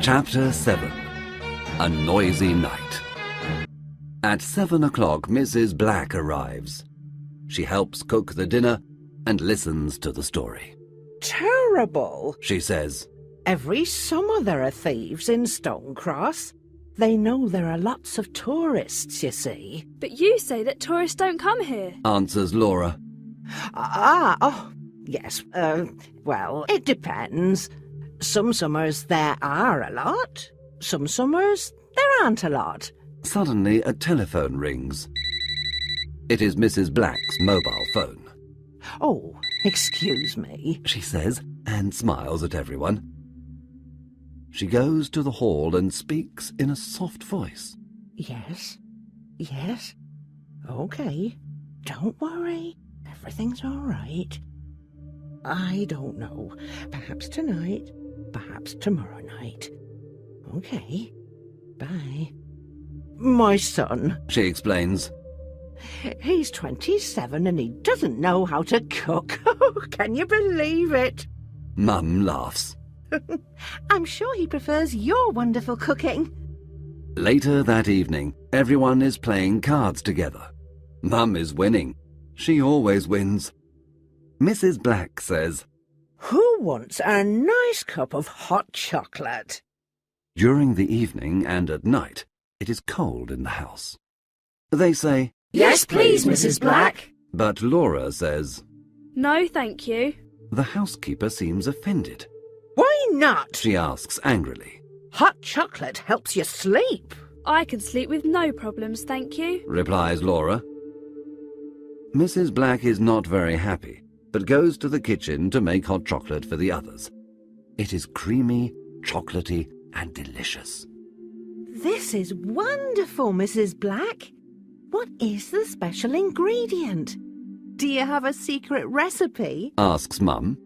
Chapter 7. A Noisy Night. At 7 o'clock, Mrs. Black arrives. She helps cook the dinner and listens to the story. Terrible, She says, every summer there are thieves in Stonecross. They know there are lots of tourists, you see. But you say that tourists don't come here. answers Laura. Yes, well, it depends. Some summers there are a lot. Some summers there aren't a lot. Suddenly, a telephone rings. It is Mrs. Black's mobile phone. Oh, excuse me. She says, and smiles at everyone. She goes to the hall and speaks in a soft voice. Yes. Okay. Don't worry. Everything's all right. I don't know. Perhaps tonight. Perhaps tomorrow night. Okay. Bye. My son. She explains. He's 27 and he doesn't know how to cook. Can you believe it? Mum laughs. I'm sure he prefers your wonderful cooking. Later that evening, everyone is playing cards together. Mum is winning. She always wins. Mrs. Black says, Who wants a nice cup of hot chocolate? during the evening and at night, it is cold in the house. They say, Yes, please, Mrs. Black. but Laura says, No, thank you. the housekeeper seems offended. Why not? She asks angrily. Hot chocolate helps you sleep. I can sleep with no problems, thank you. Replies Laura. Mrs. Black is not very happy, but goes to the kitchen to make hot chocolate for the others. It is creamy, chocolatey, and delicious. This is wonderful, Mrs. Black. What is the special ingredient? Do you have a secret recipe? Asks Mum.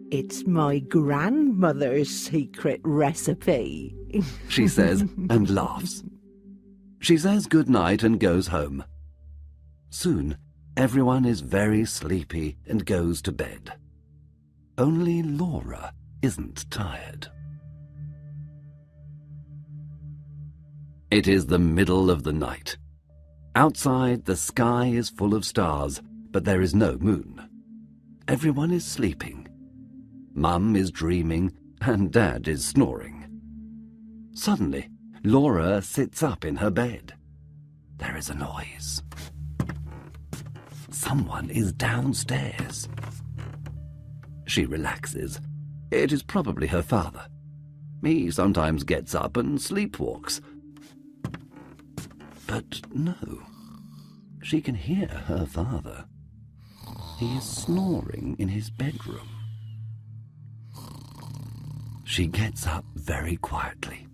It's my grandmother's secret recipe. She says, and laughs. She says good night and goes home. Soon, everyone is very sleepy and goes to bed. Only Laura isn't tired. It is the middle of the night. Outside, the sky is full of stars, but there is no moon. Everyone is sleeping. Mum is dreaming, and Dad is snoring. Suddenly, Laura sits up in her bed. There is a noise. Someone is downstairs. She relaxes. It is probably her father. He sometimes gets up and sleepwalks. But no, she can hear her father. He is snoring in his bedroom. She gets up very quietly.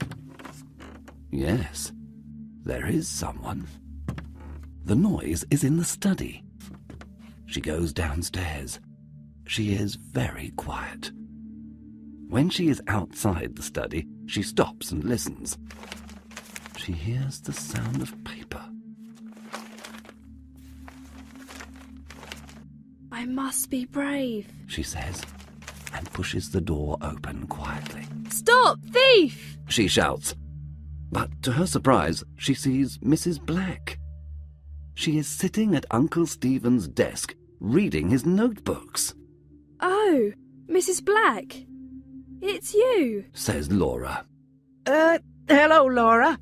Yes, there is someone. The noise is in the study. She goes downstairs. She is very quiet. When she is outside the study, she stops and listens. She hears the sound of paper. I must be brave. She says, and pushes the door open quietly. Stop, thief! She shouts. But to her surprise, she sees Mrs. Black. She is sitting at Uncle Stephen's desk, reading his notebooks. Oh, Mrs. Black. It's you. Says Laura. Hello, Laura.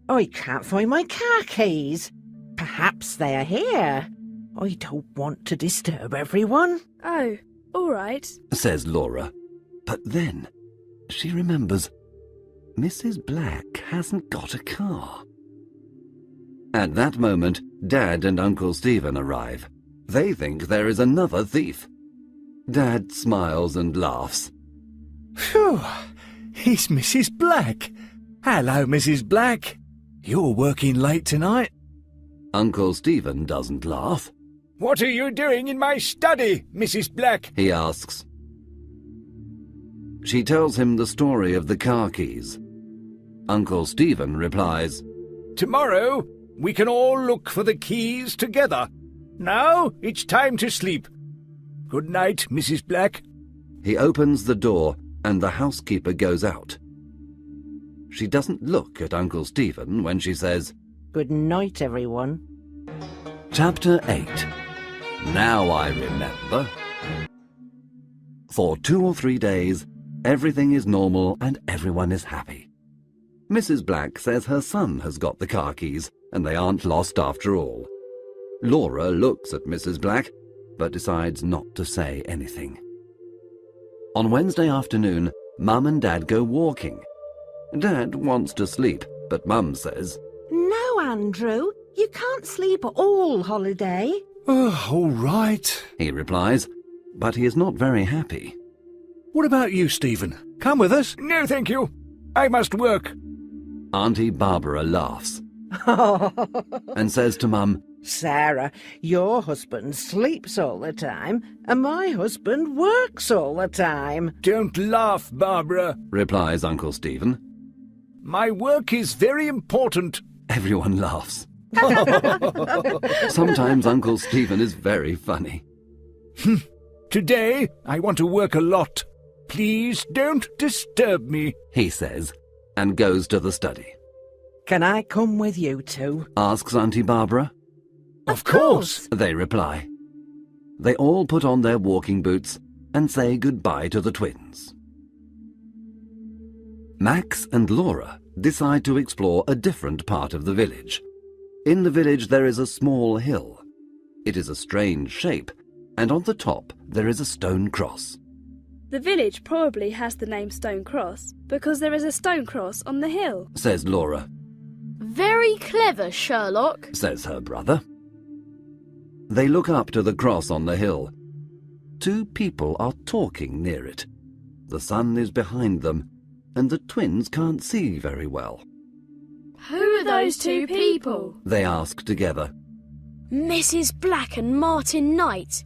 I can't find my car keys. Perhaps they are here. I don't want to disturb everyone. Oh, all right. Says Laura. But then she remembers Mrs. Black hasn't got a car. At that moment, Dad and Uncle Stephen arrive. They think there is another thief. Dad smiles and laughs. Phew, it's Mrs. Black. Hello, Mrs. Black. You're working late tonight. Uncle Stephen doesn't laugh. What are you doing in my study, Mrs. Black? He asks. She tells him the story of the car keys. Uncle Stephen replies, Tomorrow we can all look for the keys together. Now it's time to sleep. Good night, Mrs. Black. He opens the door and the housekeeper goes out. She doesn't look at Uncle Stephen when she says, Good night, everyone. Chapter 8. Now I remember. For 2 or 3 days, everything is normal and everyone is happy. Mrs. Black says her son has got the car keys and they aren't lost after all. Laura looks at Mrs. Black, but decides not to say anything. On Wednesday afternoon, Mum and Dad go walking. Dad wants to sleep, but Mum says, No, Andrew, you can't sleep all holiday. All right. He replies, but he is not very happy. What about you, Stephen? Come with us. No, thank you. I must work. Auntie Barbara laughs and says to Mum, Sarah, your husband sleeps all the time, and my husband works all the time. Don't laugh, Barbara. replies Uncle Stephen. My work is very important. Everyone laughs. Sometimes Uncle Stephen is very funny. Today, I want to work a lot. Please don't disturb me. He says, and goes to the study. Can I come with you two? Asks Auntie Barbara. Of course. They reply. They all put on their walking boots and say goodbye to the twins. Max and Laura decide to explore a different part of the village. In the village there is a small hill. It is a strange shape, and on the top there is a stone cross. The village probably has the name Stone Cross because there is a stone cross on the hill. Says Laura. Very clever, Sherlock. Says her brother. They look up to the cross on the hill. 2 people are talking near it. The sun is behind them, and the twins can't see very well. Who are those 2 people? They ask together. Mrs. Black and Martin Knight.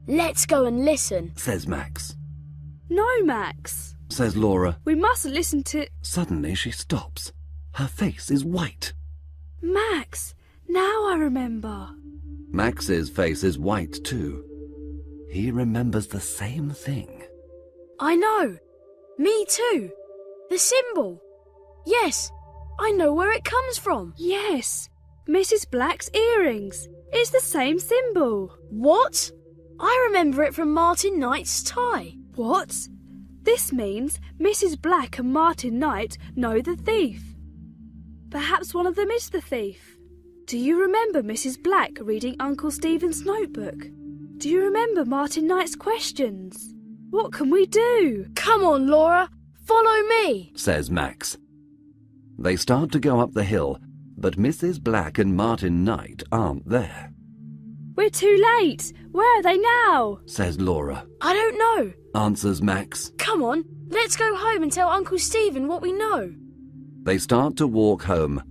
Let's go and listen. Says Max. No, Max. Says Laura. We mustn't listen to... Suddenly she stops. Her face is white. Max, now I remember. Max's face is white too. He remembers the same thing. I know. Me too. The symbol. Yes, I know where it comes from. Yes, Mrs. Black's earrings. It's the same symbol. What? I remember it from Martin Knight's tie. What? This means Mrs. Black and Martin Knight know the thief. Perhaps one of them is the thief. Do you remember Mrs. Black reading Uncle Stephen's notebook? Do you remember Martin Knight's questions? What can we do? Come on, Laura. Follow me. Says Max. They start to go up the hill, but Mrs. Black and Martin Knight aren't there. We're too late. Where are they now? Says Laura. I don't know. Answers Max. Come on, let's go home and tell Uncle Stephen what we know. They start to walk home,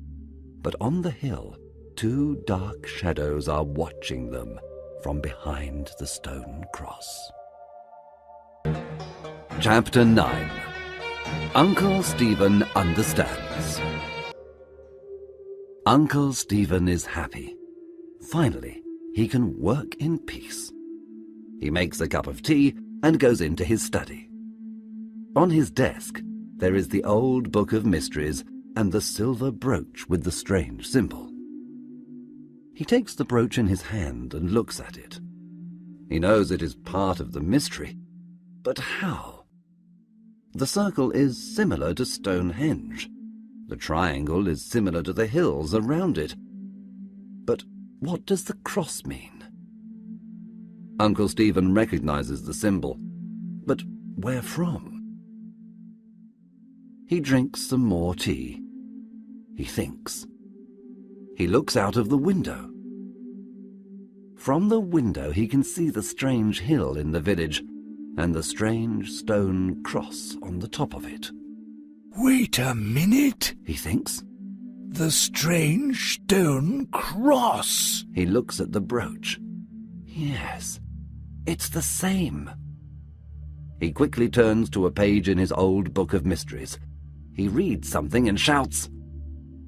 but on the hill, 2 dark shadows are watching them from behind the stone cross. Chapter 9. Uncle Stephen Understands. Uncle Stephen is happy. Finally, he can work in peace. He makes a cup of tea and goes into his study. On his desk, there is the old book of mysteries and the silver brooch with the strange symbol. He takes the brooch in his hand and looks at it. He knows it is part of the mystery, but how? The circle is similar to Stonehenge. The triangle is similar to the hills around it. But what does the cross mean? Uncle Stephen recognizes the symbol, but where from? He drinks some more tea. He thinks. He looks out of the window. From the window he can see the strange hill in the village and the strange stone cross on the top of it. Wait a minute. He thinks. The strange stone cross. He looks at the brooch. Yes, it's the same. He quickly turns to a page in his old book of mysteries. He reads something and shouts,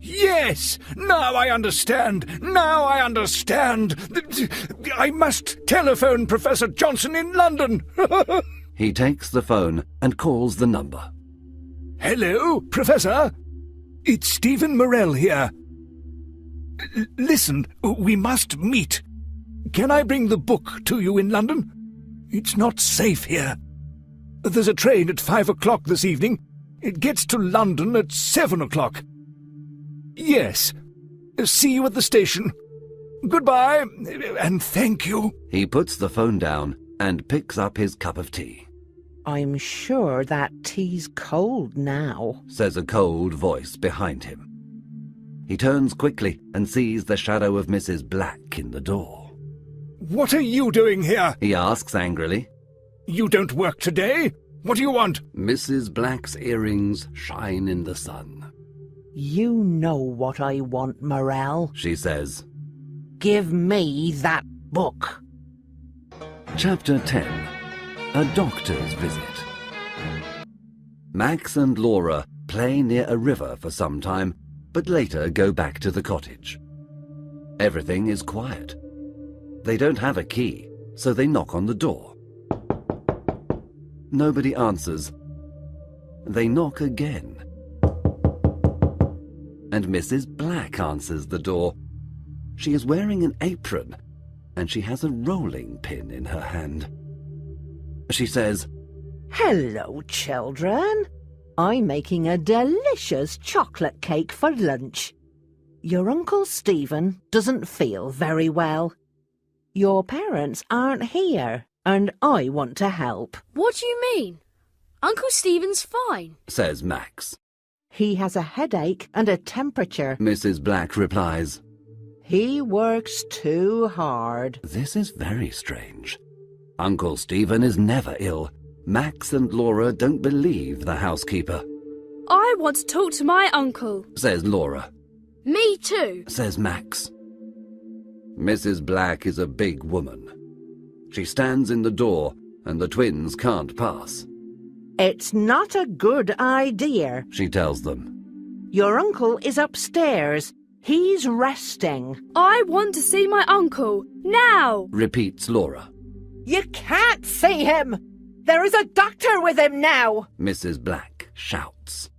Yes! Now I understand! Now I understand! I must telephone Professor Johnson in London! He takes the phone and calls the number. Hello, Professor? It's Stephen Morell here. Listen, we must meet. Can I bring the book to you in London? It's not safe here. There's a train at 5 o'clock this evening. It gets to London at 7 o'clock. Yes. See you at the station. Goodbye, and thank you. He puts the phone down and picks up his cup of tea. I'm sure that tea's cold now. Says a cold voice behind him. He turns quickly and sees the shadow of Mrs. Black in the door. What are you doing here? He asks angrily. You don't work today? What do you want? Mrs. Black's earrings shine in the sun. You know what I want, Morell. She says. Give me that book. Chapter 10. A Doctor's Visit. Max and Laura play near a river for some time, but later go back to the cottage. Everything is quiet. They don't have a key, so they knock on the door. Nobody answers. They knock again. And Mrs. Black answers the door. She is wearing an apron, and she has a rolling pin in her hand. She says, Hello, children. I'm making a delicious chocolate cake for lunch. Your Uncle Stephen doesn't feel very well. Your parents aren't here, and I want to help. What do you mean? Uncle Stephen's fine. says Max. He has a headache and a temperature. Mrs. Black replies, He works too hard. This is very strange. Uncle Stephen is never ill. Max and Laura don't believe the housekeeper. I want to talk to my uncle. Says Laura. Me too. Says Max. Mrs. Black is a big woman. She stands in the door, and the twins can't pass. It's not a good idea. She tells them. Your uncle is upstairs. He's resting. I want to see my uncle, now! Repeats Laura. You can't see him! There is a doctor with him now! Mrs. Black shouts.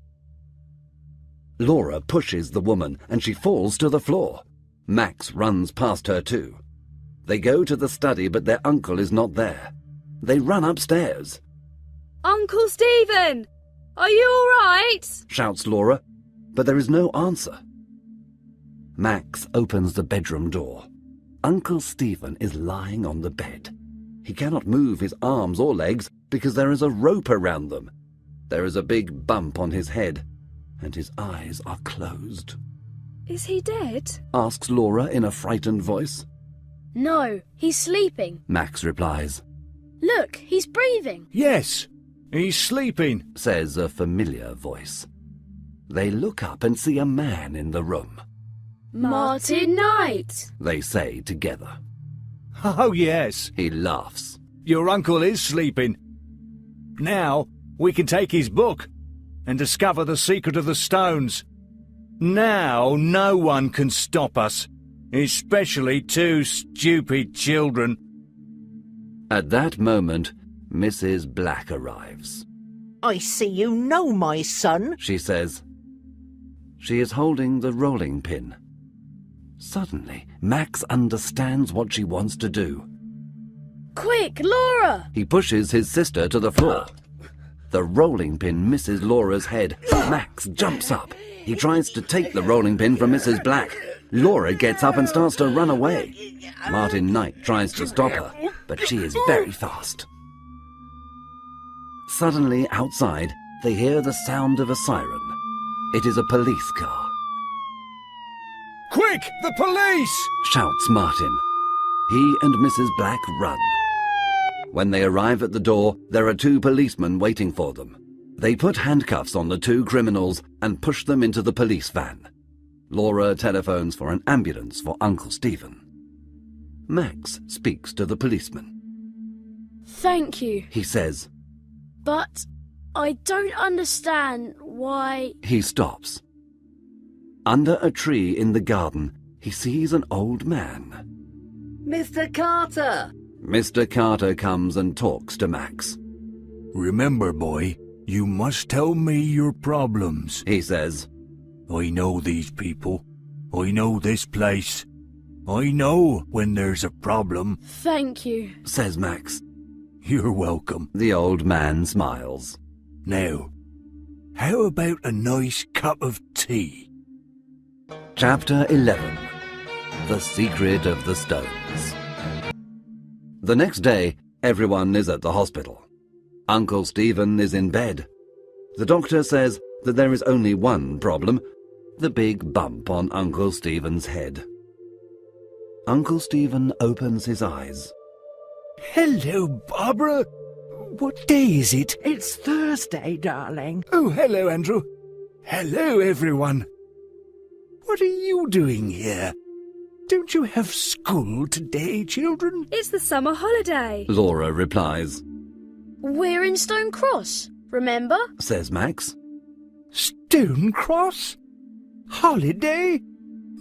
Laura pushes the woman, and she falls to the floor. Max runs past her too. They go to the study, but their uncle is not there. They run upstairs. Uncle Stephen! Are you all right? Shouts Laura, but there is no answer. Max opens the bedroom door. Uncle Stephen is lying on the bed. He cannot move his arms or legs because there is a rope around them. There is a big bump on his head, and his eyes are closed. Is he dead? Asks Laura in a frightened voice. No, he's sleeping. Max replies. Look, he's breathing. Yes, he's sleeping. Says a familiar voice. They look up and see a man in the room. Martin Knight. They say together. Oh, yes, He laughs. your uncle is sleeping. Now we can take his book and discover the secret of the stones. Now no one can stop us, especially two stupid children. At that moment, Mrs. Black arrives. I see you know my son. She says. She is holding the rolling pin. Suddenly, Max understands what she wants to do. Quick, Laura! He pushes his sister to the floor. The rolling pin misses Laura's head. Max jumps up. He tries to take the rolling pin from Mrs. Black. Laura gets up and starts to run away. Martin Knight tries to stop her, but she is very fast. Suddenly, outside, they hear the sound of a siren. It is a police car. Quick, the police! Shouts Martin. He and Mrs. Black run. When they arrive at the door, there are two policemen waiting for them. They put handcuffs on the two criminals and push them into the police van. Laura telephones for an ambulance for Uncle Stephen. Max speaks to the policeman. Thank you, He says. but I don't understand why... He stops. Under a tree in the garden, he sees an old man. Mr. Carter! Mr. Carter comes and talks to Max. Remember, boy, you must tell me your problems. He says. I know these people. I know this place. I know when there's a problem, Thank you. says Max. You're welcome. The old man smiles. Now, how about a nice cup of tea? Chapter 11. The Secret of the Stones. The next day, everyone is at the hospital. Uncle Stephen is in bed. The doctor says that there is only one problem, the big bump on Uncle Stephen's head. Uncle Stephen opens his eyes. Hello, Barbara. What day is it? It's Thursday, darling. Oh, hello, Andrew. Hello, everyone. What are you doing here? Don't you have school today, children? It's the summer holiday. Laura replies, We're in Stone Cross, remember? says Max. Stone Cross? Holiday?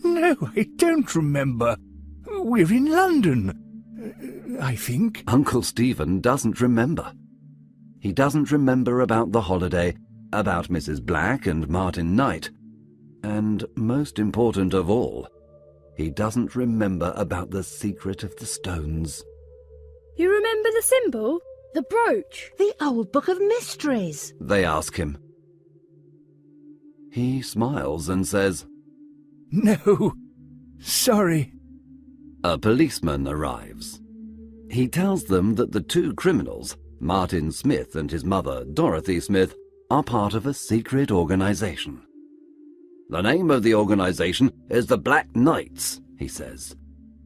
No, I don't remember. We're in London, I think. Uncle Stephen doesn't remember. He doesn't remember about the holiday, about Mrs. Black and Martin Knight. And most important of all, he doesn't remember about the secret of the stones. You remember the symbol? The brooch. The old book of mysteries. They ask him. He smiles and says, No, sorry. A policeman arrives. He tells them that the two criminals, Martin Smith and his mother, Dorothy Smith, are part of a secret organization. The name of the organization is the Black Knights, he says.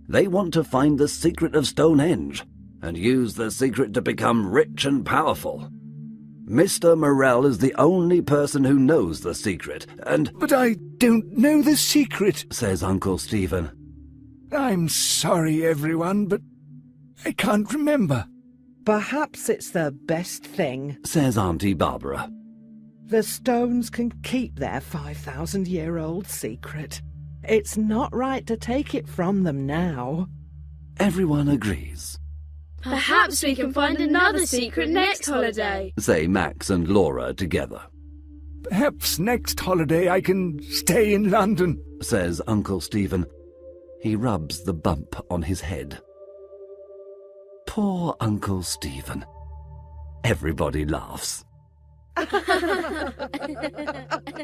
They want to find the secret of Stonehenge and use the secret to become rich and powerful. Mr. Morell is the only person who knows the secret, and... But I don't know the secret. says Uncle Stephen. I'm sorry, everyone, but I can't remember. Perhaps it's the best thing. Says Auntie Barbara. The stones can keep their 5,000-year-old secret. It's not right to take it from them now. Everyone agrees, Perhaps we can find another secret next holiday. say Max and Laura together. Perhaps next holiday I can stay in London. Says Uncle Stephen. He rubs the bump on his head. Poor Uncle Stephen. Everybody laughs,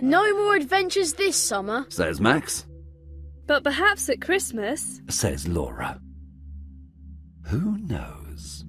No more adventures this summer. says Max, But perhaps at Christmas. says Laura. Who knows?